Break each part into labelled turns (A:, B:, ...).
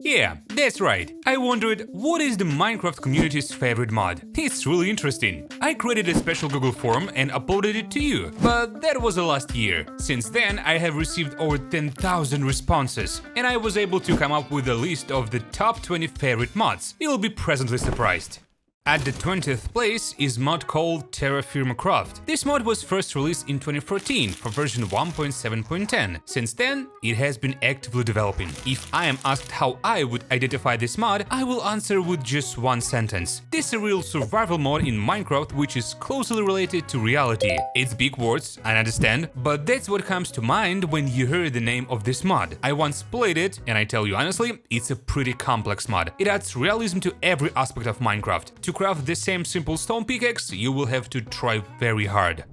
A: Yeah, that's right. I wondered, what is the Minecraft community's favorite mod? It's really interesting. I created a special Google form and uploaded it to you, but that was the last year. Since then, I have received over 10,000 responses, and I was able to come up with a list of the top 20 favorite mods. You'll be pleasantly surprised. At the 20th place is mod called Terrafirmacraft. This mod was first released in 2014 for version 1.7.10. Since then, it has been actively developing. If I am asked how I would identify this mod, I will answer with just one sentence. This is a real survival mod in Minecraft which is closely related to reality. It's big words, I understand, but that's what comes to mind when you hear the name of this mod. I once played it, and I tell you honestly, it's a pretty complex mod. It adds realism to every aspect of Minecraft. To craft the same simple stone pickaxe, you will have to try very hard.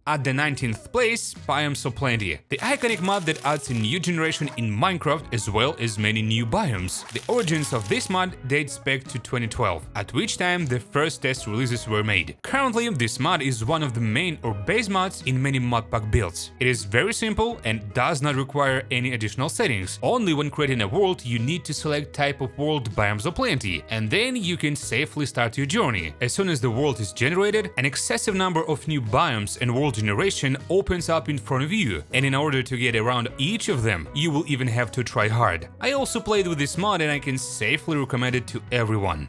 A: At the 19th place, Biomes of Plenty, the iconic mod that adds a new generation in Minecraft as well as many new biomes. The origins of this mod dates back to 2012, at which time the first test releases were made. Currently, this mod is one of the main or base mods in many modpack builds. It is very simple and does not require any additional settings. Only when creating a world you need to select type of world Biomes of Plenty, and then you can safely start your journey. As soon as the world is generated, an excessive number of new biomes and world generation opens up in front of you, and in order to get around each of them, you will even have to try hard. I also played with this mod and I can safely recommend it to everyone.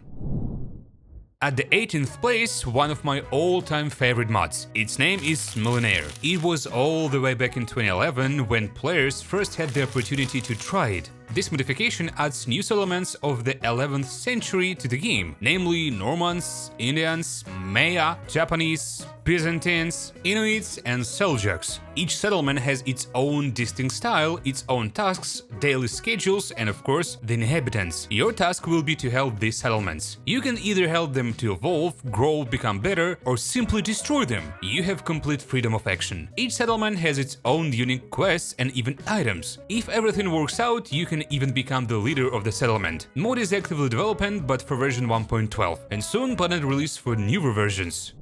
A: At the 18th place, one of my all-time favorite mods. Its name is Millionaire. It was all the way back in 2011 when players first had the opportunity to try it. This modification adds new settlements of the 11th century to the game, namely Normans, Indians, Maya, Japanese, Byzantines, Inuits, and Seljuks. Each settlement has its own distinct style, its own tasks, daily schedules, and of course, the inhabitants. Your task will be to help these settlements. You can either help them to evolve, grow, become better, or simply destroy them. You have complete freedom of action. Each settlement has its own unique quests and even items. If everything works out, you can even become the leader of the settlement. Mod is actively developing, but for version 1.12, and soon planned release for newer versions.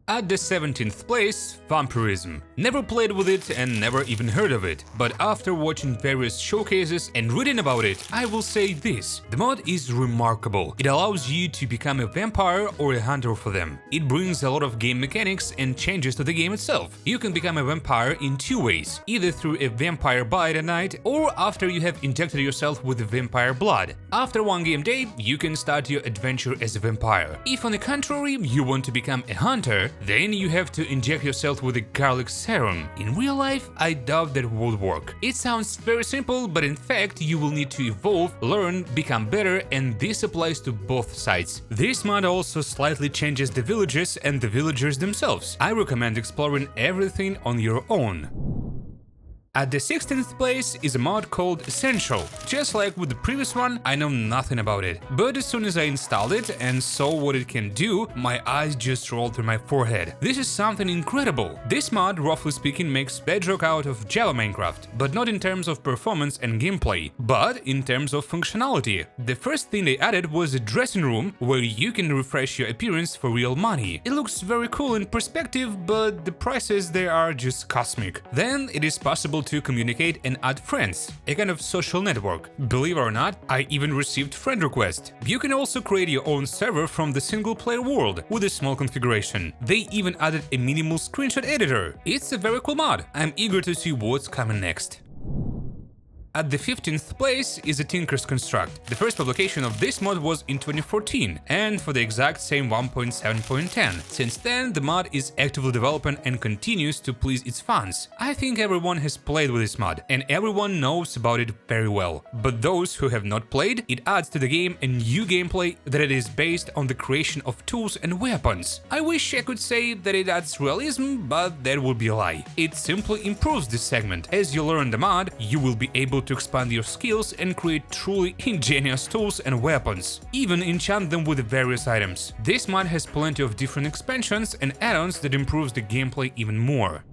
A: At the 17th place, Vampirism. Never played with it and never even heard of it, but after watching various showcases and reading about it, I will say this: the mod is remarkable. It allows you to become a vampire or a hunter for them. It brings a lot of game mechanics and changes to the game itself. You can become a vampire in two ways, either through a vampire bite at night or after you have injected yourself with vampire blood. After one game day, you can start your adventure as a vampire. If on the contrary, you want to become a hunter, then you have to inject yourself with a garlic serum. In real life, I doubt that would work. It sounds very simple, but in fact, you will need to evolve, learn, become better, and this applies to both sides. This mod also slightly changes the villages and the villagers themselves. I recommend exploring everything on your own. At the 16th place is a mod called Essential. Just like with the previous one, I know nothing about it. But as soon as I installed it and saw what it can do, my eyes just rolled through my forehead. This is something incredible. This mod, roughly speaking, makes Bedrock out of Java Minecraft, but not in terms of performance and gameplay, but in terms of functionality. The first thing they added was a dressing room where you can refresh your appearance for real money. It looks very cool in perspective, but the prices there are just cosmic. Then it is possible to communicate and add friends, a kind of social network. Believe it or not, I even received friend requests. You can also create your own server from the single-player world with a small configuration. They even added a minimal screenshot editor. It's a very cool mod. I'm eager to see what's coming next. At the 15th place is a Tinker's Construct. The first publication of this mod was in 2014, and for the exact same 1.7.10. Since then, the mod is actively developing and continues to please its fans. I think everyone has played with this mod, and everyone knows about it very well. But those who have not played, it adds to the game a new gameplay that it is based on the creation of tools and weapons. I wish I could say that it adds realism, but that would be a lie. It simply improves this segment. As you learn the mod, you will be able to expand your skills and create truly ingenious tools and weapons, even enchant them with various items. This mod has plenty of different expansions and add-ons that improves the gameplay even more.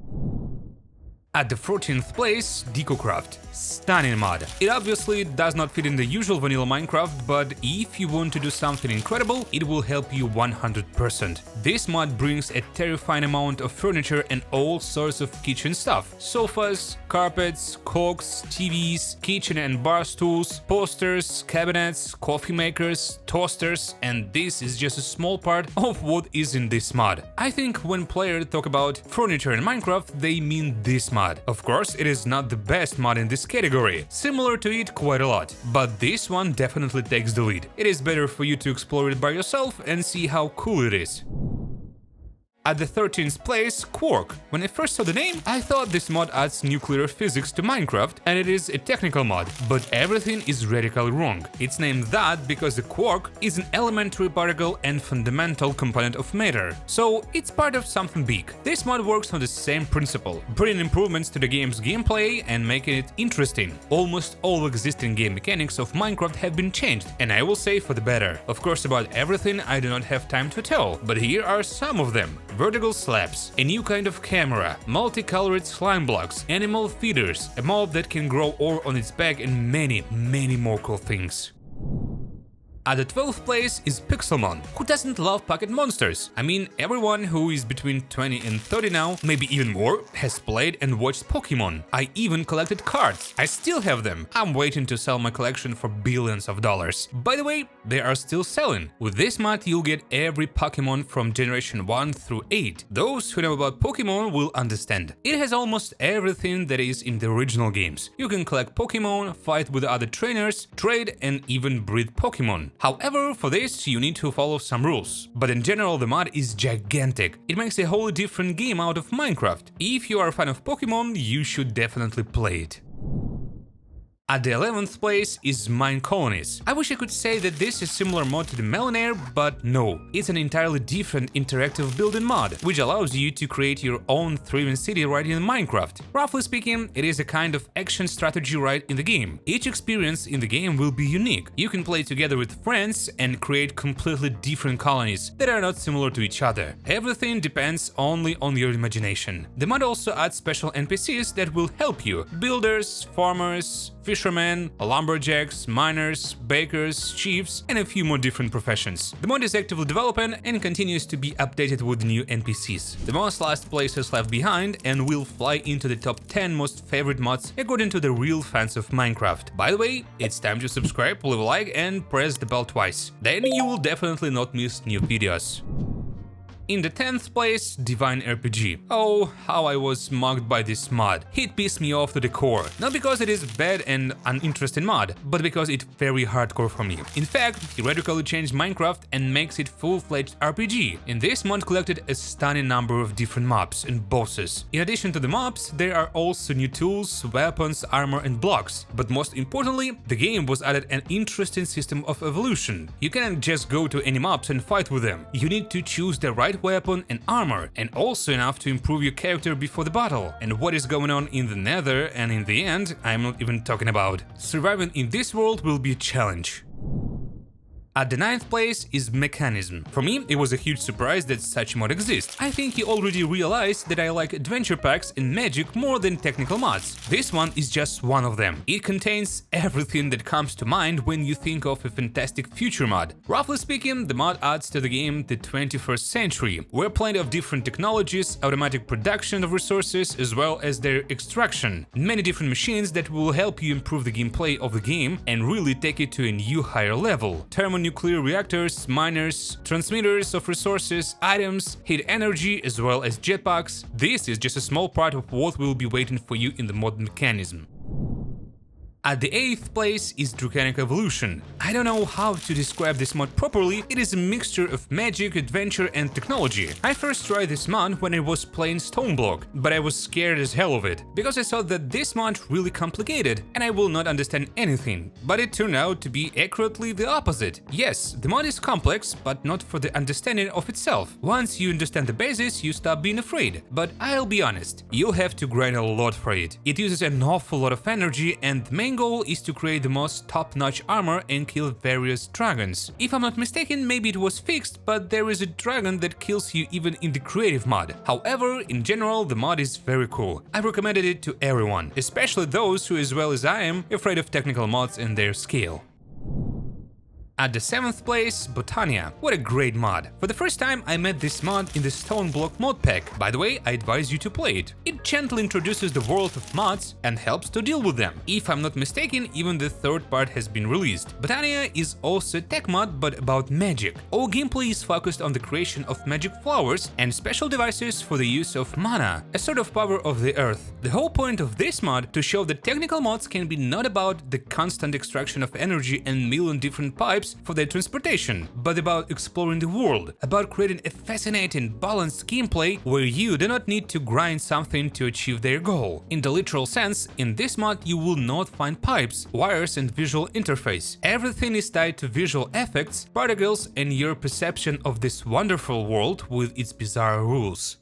A: At the 14th place, DecoCraft. Stunning mod. It obviously does not fit in the usual vanilla Minecraft, but if you want to do something incredible, it will help you 100%. This mod brings a terrifying amount of furniture and all sorts of kitchen stuff. Sofas, carpets, cooks, TVs, kitchen and bar stools, posters, cabinets, coffee makers, toasters, and this is just a small part of what is in this mod. I think when players talk about furniture in Minecraft, they mean this mod. Of course, it is not the best mod in this category, similar to it quite a lot, but this one definitely takes the lead. It is better for you to explore it by yourself and see how cool it is. At the 13th place, Quark. When I first saw the name, I thought this mod adds nuclear physics to Minecraft, and it is a technical mod, but everything is radically wrong. It's named that because the quark is an elementary particle and fundamental component of matter, so it's part of something big. This mod works on the same principle, bringing improvements to the game's gameplay and making it interesting. Almost all existing game mechanics of Minecraft have been changed, and I will say for the better. Of course, about everything I do not have time to tell, but here are some of them. Vertical slabs, a new kind of camera, multicolored slime blocks, animal feeders, a mob that can grow ore on its back, and many more cool things. At the 12th place is Pixelmon. Who doesn't love pocket monsters? I mean, everyone who is between 20 and 30 now, maybe even more, has played and watched Pokemon. I even collected cards. I still have them. I'm waiting to sell my collection for billions of dollars. By the way, they are still selling. With this mod, you'll get every Pokemon from generation 1 through 8. Those who know about Pokemon will understand. It has almost everything that is in the original games. You can collect Pokemon, fight with other trainers, trade, and even breed Pokemon. However, for this you need to follow some rules, but in general the mod is gigantic. It makes a wholly different game out of Minecraft. If you are a fan of Pokemon, you should definitely play it. At the 11th place is Mine Colonies. I wish I could say that this is similar mod to the Melanair, but no. It's an entirely different interactive building mod, which allows you to create your own thriving city right in Minecraft. Roughly speaking, it is a kind of action strategy right in the game. Each experience in the game will be unique. You can play together with friends and create completely different colonies that are not similar to each other. Everything depends only on your imagination. The mod also adds special NPCs that will help you. Builders, farmers, fishermen, lumberjacks, miners, bakers, chiefs, and a few more different professions. The mod is actively developing and continues to be updated with new NPCs. The most last place is left behind and will fly into the top 10 most favorite mods according to the real fans of Minecraft. By the way, it's time to subscribe, leave a like and press the bell twice. Then you will definitely not miss new videos. In the 10th place, Divine RPG. Oh, how I was mugged by this mod. It pissed me off to the core. Not because it is bad and uninteresting mod, but because it's very hardcore for me. In fact, he radically changed Minecraft and makes it full-fledged RPG. In this mod collected a stunning number of different mobs and bosses. In addition to the mobs, there are also new tools, weapons, armor and blocks. But most importantly, the game was added an interesting system of evolution. You can't just go to any mobs and fight with them. You need to choose the right weapon and armor, and also enough to improve your character before the battle. And what is going on in the Nether and in the end, I'm not even talking about. Surviving in this world will be a challenge. At the 9th place is Mechanism. For me, it was a huge surprise that such mod exists. I think he already realized that I like adventure packs and magic more than technical mods. This one is just one of them. It contains everything that comes to mind when you think of a fantastic future mod. Roughly speaking, the mod adds to the game the 21st century, where plenty of different technologies, automatic production of resources, as well as their extraction. Many different machines that will help you improve the gameplay of the game and really take it to a new higher level. Thermonuclear reactors, miners, transmitters of resources, items, heat energy, as well as jetpacks. This is just a small part of what will be waiting for you in the mod Mechanism. At the 8th place is Draconic Evolution. I don't know how to describe this mod properly, it is a mixture of magic, adventure and technology. I first tried this mod when I was playing Stoneblock, but I was scared as hell of it, because I thought that this mod really complicated and I will not understand anything. But it turned out to be accurately the opposite. Yes, the mod is complex, but not for the understanding of itself. Once you understand the basis, you stop being afraid. But I'll be honest, you'll have to grind a lot for it. It uses an awful lot of energy and the main main goal is to create the most top-notch armor and kill various dragons. If I'm not mistaken, maybe it was fixed, but there is a dragon that kills you even in the creative mod. However, in general, the mod is very cool. I recommended it to everyone, especially those who, as well as I am, afraid of technical mods and their scale. At the 7th place, Botania. What a great mod. For the first time I met this mod in the Stone Block mod pack. By the way, I advise you to play it. It gently introduces the world of mods and helps to deal with them. If I'm not mistaken, even the third part has been released. Botania is also a tech mod, but about magic. All gameplay is focused on the creation of magic flowers and special devices for the use of mana, a sort of power of the earth. The whole point of this mod to show that technical mods can be not about the constant extraction of energy and million different pipes for their transportation, but about exploring the world, about creating a fascinating, balanced gameplay where you do not need to grind something to achieve their goal. In the literal sense, in this mod you will not find pipes, wires and visual interface. Everything is tied to visual effects, particles and your perception of this wonderful world with its bizarre rules.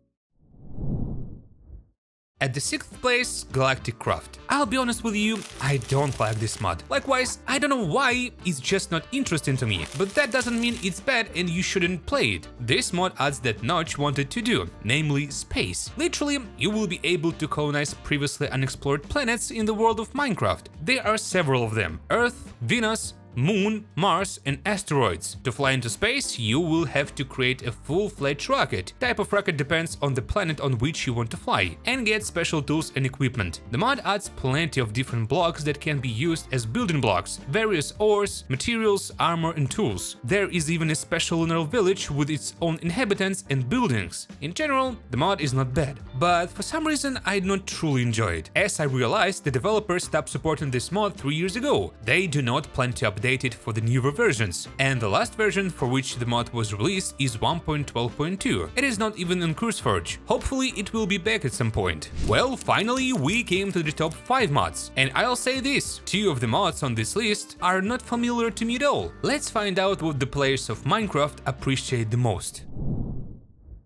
A: At the 6th place, Galactic Craft. I'll be honest with you, I don't like this mod. Likewise, I don't know why, it's just not interesting to me, but that doesn't mean it's bad and you shouldn't play it. This mod adds that Notch wanted to do, namely space. Literally, you will be able to colonize previously unexplored planets in the world of Minecraft. There are several of them: Earth, Venus, Moon, Mars and asteroids. To fly into space, you will have to create a full-fledged rocket. Type of rocket depends on the planet on which you want to fly, and get special tools and equipment. The mod adds plenty of different blocks that can be used as building blocks, various ores, materials, armor and tools. There is even a special lunar village with its own inhabitants and buildings. In general, the mod is not bad, but for some reason I did not truly enjoy it, as I realized the developers stopped supporting this mod 3 years ago. They do not plan to update it for the newer versions, and the last version for which the mod was released is 1.12.2. It is not even in CurseForge. Hopefully it will be back at some point. Well, finally we came to the top 5 mods, and I'll say this: 2 of the mods on this list are not familiar to me at all. Let's find out what the players of Minecraft appreciate the most.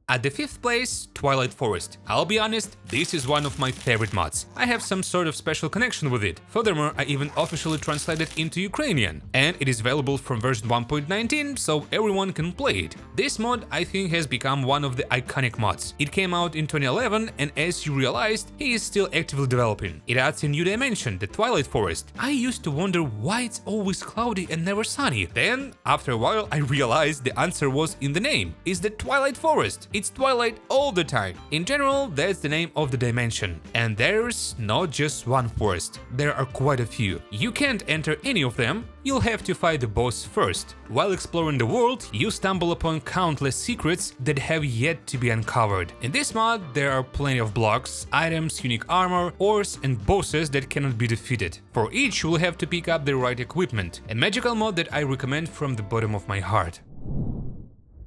A: At the 5th place, Twilight Forest. I'll be honest, this is one of my favorite mods. I have some sort of special connection with it. Furthermore, I even officially translated it into Ukrainian, and it is available from version 1.19, so everyone can play it. This mod, I think, has become one of the iconic mods. It came out in 2011, and as you realized, he is still actively developing. It adds a new dimension, the Twilight Forest. I used to wonder why it's always cloudy and never sunny. Then, after a while, I realized the answer was in the name. It's the Twilight Forest. It's twilight all the time. In general, that's the name of the dimension. And there's not just one forest, there are quite a few. You can't enter any of them, you'll have to fight the boss first. While exploring the world, you stumble upon countless secrets that have yet to be uncovered. In this mod, there are plenty of blocks, items, unique armor, ores and bosses that cannot be defeated. For each, you will have to pick up the right equipment. A magical mod that I recommend from the bottom of my heart.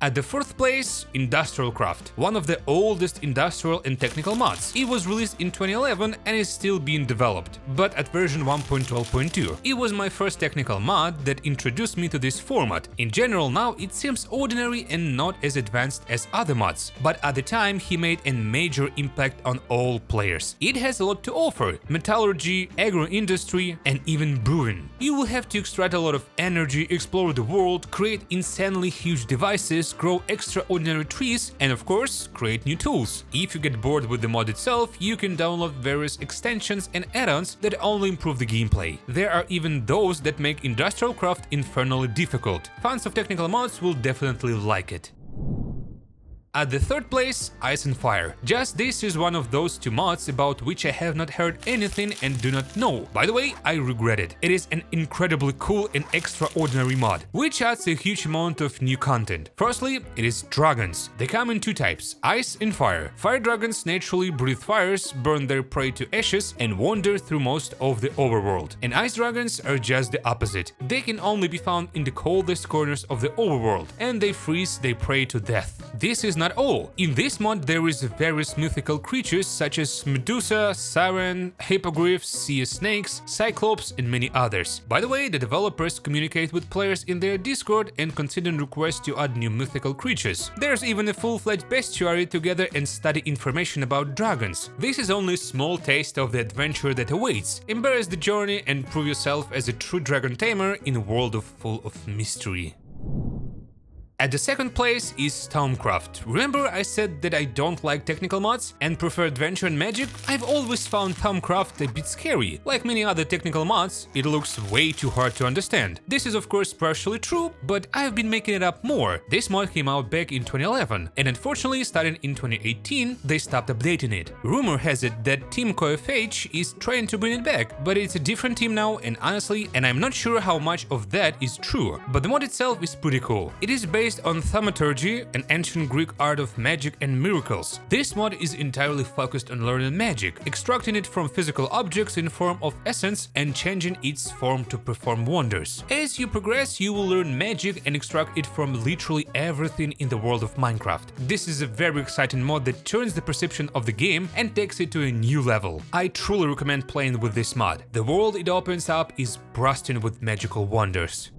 A: At the 4th place, Industrial Craft, one of the oldest industrial and technical mods. It was released in 2011 and is still being developed, but at version 1.12.2. It was my first technical mod that introduced me to this format. In general, now it seems ordinary and not as advanced as other mods, but at the time he made a major impact on all players. It has a lot to offer: metallurgy, agro-industry and even brewing. You will have to extract a lot of energy, explore the world, create insanely huge devices, grow extraordinary trees, and of course, create new tools. If you get bored with the mod itself, you can download various extensions and add-ons that only improve the gameplay. There are even those that make Industrial Craft infernally difficult. Fans of technical mods will definitely like it. At the 3rd place, Ice and Fire. Just this is one of those 2 mods about which I have not heard anything and do not know. By the way, I regret it. It is an incredibly cool and extraordinary mod, which adds a huge amount of new content. Firstly, it is dragons. They come in 2 types, Ice and Fire. Fire dragons naturally breathe fires, burn their prey to ashes and wander through most of the overworld. And Ice dragons are just the opposite. They can only be found in the coldest corners of the overworld, and they freeze their prey to death. This is not all. In this mod there is various mythical creatures such as Medusa, Siren, Hippogriffs, sea snakes, Cyclops and many others. By the way, the developers communicate with players in their Discord and consider requests to add new mythical creatures. There's even a full-fledged bestiary to gather and study information about dragons. This is only a small taste of the adventure that awaits. Embrace the journey and prove yourself as a true dragon tamer in a world full of mystery. At the second place is Stormcraft. Remember I said that I don't like technical mods and prefer adventure and magic? I've always found Stormcraft a bit scary. Like many other technical mods, it looks way too hard to understand. This is of course partially true, but I've been making it up more. This mod came out back in 2011, and unfortunately starting in 2018 they stopped updating it. Rumor has it that Team KOFH is trying to bring it back, but it's a different team now, and honestly, I'm not sure how much of that is true. But the mod itself is pretty cool. It is based on thaumaturgy, an ancient Greek art of magic and miracles. This mod is entirely focused on learning magic, extracting it from physical objects in form of essence and changing its form to perform wonders. As you progress, you will learn magic and extract it from literally everything in the world of Minecraft. This is a very exciting mod that turns the perception of the game and takes it to a new level. I truly recommend playing with this mod. The world it opens up is bursting with magical wonders.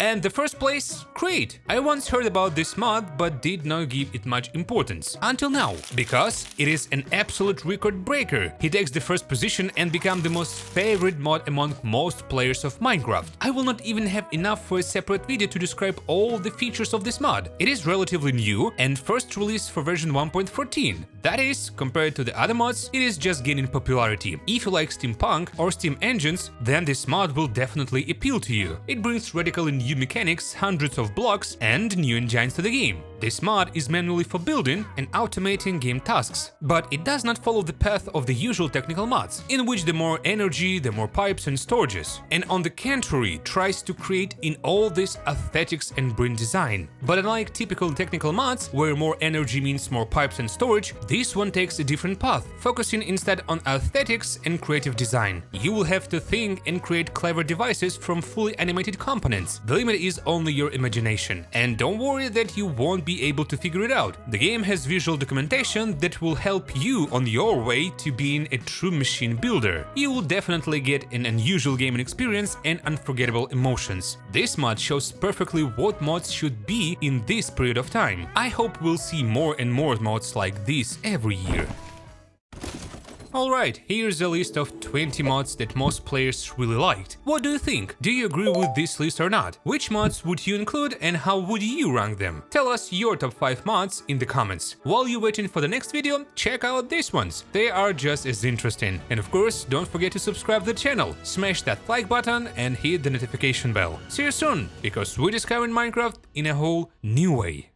A: And the first place, Create. I once heard about this mod, but did not give it much importance. Until now, because it is an absolute record breaker. He takes the first position and becomes the most favorite mod among most players of Minecraft. I will not even have enough for a separate video to describe all the features of this mod. It is relatively new and first released for version 1.14. That is, compared to the other mods, it is just gaining popularity. If you like steampunk or steam engines, then this mod will definitely appeal to you. It brings radically new mechanics, hundreds of blocks, and new engines to the game. This mod is manually for building and automating game tasks, but it does not follow the path of the usual technical mods, in which the more energy, the more pipes and storages, and on the contrary tries to create in all this aesthetics and brain design. But unlike typical technical mods, where more energy means more pipes and storage, this one takes a different path, focusing instead on aesthetics and creative design. You will have to think and create clever devices from fully animated components. The limit is only your imagination, and don't worry that you won't be able to figure it out. The game has visual documentation that will help you on your way to being a true machine builder. You will definitely get an unusual gaming experience and unforgettable emotions. This mod shows perfectly what mods should be in this period of time. I hope we'll see more and more mods like this every year. Alright, here's a list of 20 mods that most players really liked. What do you think? Do you agree with this list or not? Which mods would you include and how would you rank them? Tell us your top 5 mods in the comments. While you're waiting for the next video, check out these ones. They are just as interesting. And of course, don't forget to subscribe to the channel, smash that like button and hit the notification bell. See you soon, because we're discovering Minecraft in a whole new way.